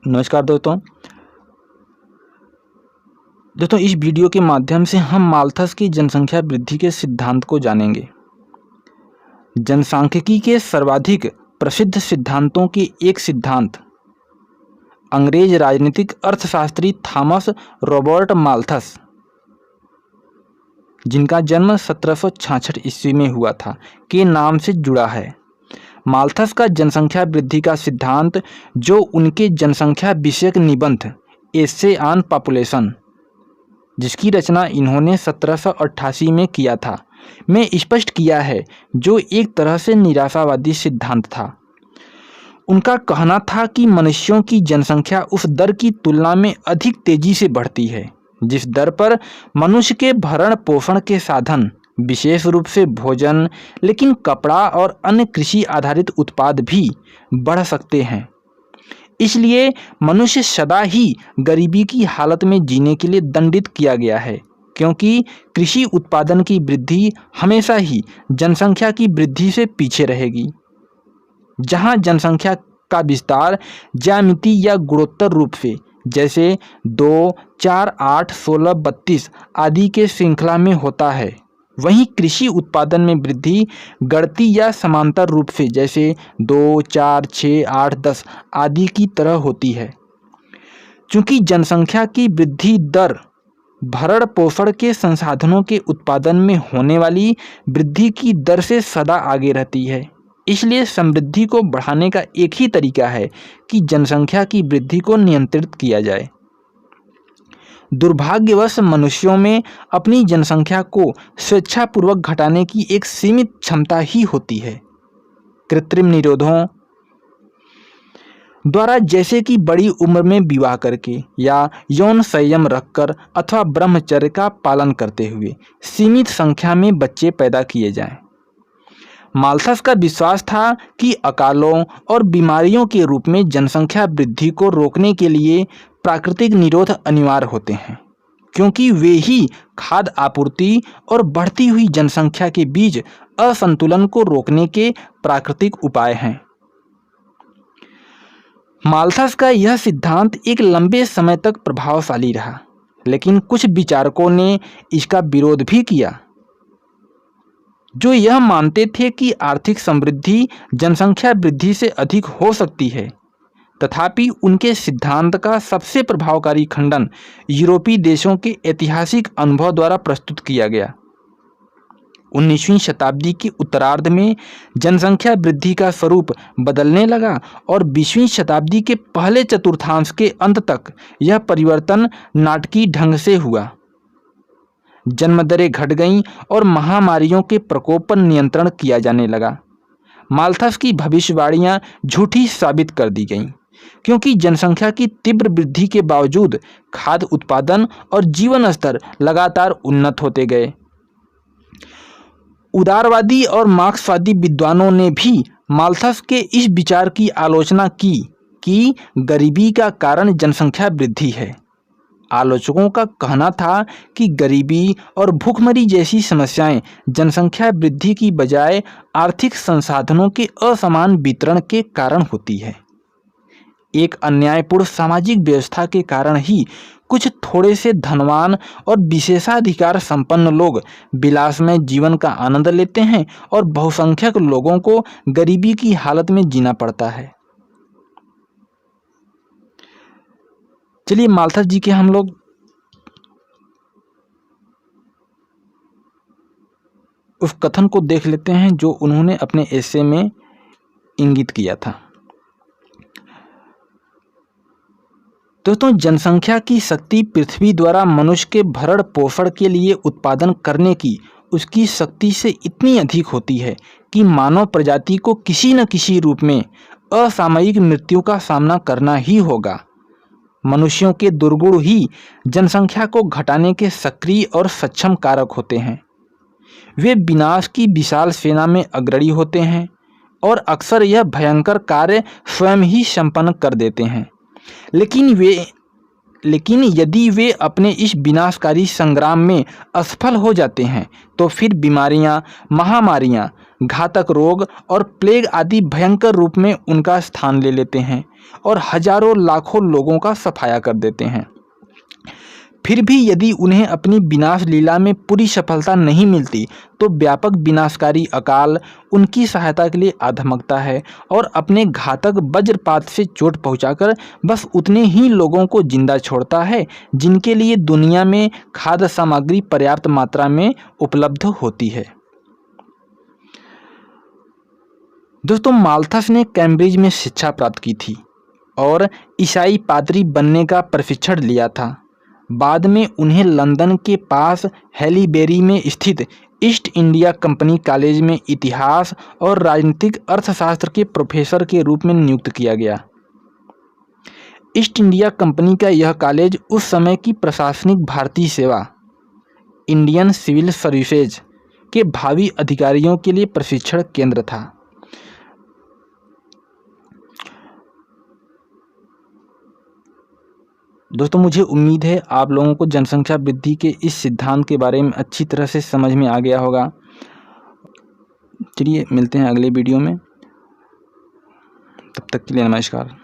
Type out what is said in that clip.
नमस्कार दोस्तों इस वीडियो के माध्यम से हम माल्थस की जनसंख्या वृद्धि के सिद्धांत को जानेंगे। जनसांख्यिकी के सर्वाधिक प्रसिद्ध सिद्धांतों के एक सिद्धांत अंग्रेज राजनीतिक अर्थशास्त्री थॉमस रॉबर्ट माल्थस, जिनका जन्म 1766 ईस्वी में हुआ था, के नाम से जुड़ा है। माल्थस का जनसंख्या वृद्धि का सिद्धांत, जो उनके जनसंख्या विषयक निबंध एसे ऑन पॉपुलेशन, जिसकी रचना इन्होंने 1788 में किया था, में स्पष्ट किया है, जो एक तरह से निराशावादी सिद्धांत था। उनका कहना था कि मनुष्यों की जनसंख्या उस दर की तुलना में अधिक तेजी से बढ़ती है जिस दर पर मनुष्य के भरण पोषण के साधन, विशेष रूप से भोजन, लेकिन कपड़ा और अन्य कृषि आधारित उत्पाद भी बढ़ सकते हैं। इसलिए मनुष्य सदा ही गरीबी की हालत में जीने के लिए दंडित किया गया है, क्योंकि कृषि उत्पादन की वृद्धि हमेशा ही जनसंख्या की वृद्धि से पीछे रहेगी। जहां जनसंख्या का विस्तार ज्यामिति या गुणोत्तर रूप से, जैसे 2, 4, 8, 16, 32 आदि के श्रृंखला में होता है, वहीं कृषि उत्पादन में वृद्धि गणती या समांतर रूप से, जैसे 2, 4, 6, 8, 10 आदि की तरह होती है। चूंकि जनसंख्या की वृद्धि दर भरण पोषण के संसाधनों के उत्पादन में होने वाली वृद्धि की दर से सदा आगे रहती है, इसलिए समृद्धि को बढ़ाने का एक ही तरीका है कि जनसंख्या की वृद्धि को नियंत्रित किया जाए। दुर्भाग्यवश मनुष्यों में अपनी जनसंख्या को स्वेच्छापूर्वक घटाने की एक सीमित क्षमता ही होती है। कृत्रिम निरोधों द्वारा, जैसे कि बड़ी उम्र में विवाह करके या यौन संयम रखकर अथवा ब्रह्मचर्य का पालन करते हुए सीमित संख्या में बच्चे पैदा किए जाएं। माल्थस का विश्वास था कि अकालों और बीमारियों के रूप में जनसंख्या वृद्धि को रोकने के लिए प्राकृतिक निरोध अनिवार्य होते हैं, क्योंकि वे ही खाद्य आपूर्ति और बढ़ती हुई जनसंख्या के बीच असंतुलन को रोकने के प्राकृतिक उपाय हैं। माल्थस का यह सिद्धांत एक लंबे समय तक प्रभावशाली रहा, लेकिन कुछ विचारकों ने इसका विरोध भी किया, जो यह मानते थे कि आर्थिक समृद्धि जनसंख्या वृद्धि से अधिक हो सकती है। तथापि उनके सिद्धांत का सबसे प्रभावकारी खंडन यूरोपीय देशों के ऐतिहासिक अनुभव द्वारा प्रस्तुत किया गया। 19वीं शताब्दी के उत्तरार्ध में जनसंख्या वृद्धि का स्वरूप बदलने लगा और 20वीं शताब्दी के पहले चतुर्थांश के अंत तक यह परिवर्तन नाटकीय ढंग से हुआ। जन्म दरें घट गईं और महामारियों के प्रकोप पर नियंत्रण किया जाने लगा। माल्थस की भविष्यवाणियां झूठी साबित कर दी गईं, क्योंकि जनसंख्या की तीव्र वृद्धि के बावजूद खाद्य उत्पादन और जीवन स्तर लगातार उन्नत होते गए। उदारवादी और मार्क्सवादी विद्वानों ने भी माल्थस के इस विचार की आलोचना की कि गरीबी का कारण जनसंख्या वृद्धि है। आलोचकों का कहना था कि गरीबी और भूखमरी जैसी समस्याएं जनसंख्या वृद्धि की बजाय आर्थिक संसाधनों के असमान वितरण के कारण होती है। एक अन्यायपूर्ण सामाजिक व्यवस्था के कारण ही कुछ थोड़े से धनवान और विशेषाधिकार संपन्न लोग विलासमय जीवन का आनंद लेते हैं और बहुसंख्यक लोगों को गरीबी की हालत में जीना पड़ता है। चलिए माल्थस जी के हम लोग उस कथन को देख लेते हैं जो उन्होंने अपने एसे में इंगित किया था। दोस्तों, जनसंख्या की शक्ति पृथ्वी द्वारा मनुष्य के भरण पोषण के लिए उत्पादन करने की उसकी शक्ति से इतनी अधिक होती है कि मानव प्रजाति को किसी न किसी रूप में असामयिक मृत्यु का सामना करना ही होगा। मनुष्यों के दुर्गुण ही जनसंख्या को घटाने के सक्रिय और सक्षम कारक होते हैं। वे विनाश की विशाल सेना में अग्रणी होते हैं और अक्सर यह भयंकर कार्य स्वयं ही संपन्न कर देते हैं, लेकिन वे लेकिन यदि वे अपने इस विनाशकारी संग्राम में असफल हो जाते हैं तो फिर बीमारियां, महामारियां, घातक रोग और प्लेग आदि भयंकर रूप में उनका स्थान ले लेते हैं और हजारों लाखों लोगों का सफाया कर देते हैं। फिर भी यदि उन्हें अपनी विनाश लीला में पूरी सफलता नहीं मिलती तो व्यापक विनाशकारी अकाल उनकी सहायता के लिए आधमकता है और अपने घातक वज्रपात से चोट पहुंचाकर बस उतने ही लोगों को जिंदा छोड़ता है जिनके लिए दुनिया में खाद्य सामग्री पर्याप्त मात्रा में उपलब्ध होती है। दोस्तों, माल्थस ने कैम्ब्रिज में शिक्षा प्राप्त की थी और ईसाई पादरी बनने का प्रशिक्षण लिया था। बाद में उन्हें लंदन के पास हैलीबेरी में स्थित ईस्ट इंडिया कंपनी कॉलेज में इतिहास और राजनीतिक अर्थशास्त्र के प्रोफेसर के रूप में नियुक्त किया गया। ईस्ट इंडिया कंपनी का यह कॉलेज उस समय की प्रशासनिक भारतीय सेवा, इंडियन सिविल सर्विसेज के भावी अधिकारियों के लिए प्रशिक्षण केंद्र था। दोस्तों, मुझे उम्मीद है आप लोगों को जनसंख्या वृद्धि के इस सिद्धांत के बारे में अच्छी तरह से समझ में आ गया होगा। चलिए मिलते हैं अगले वीडियो में, तब तक के लिए नमस्कार।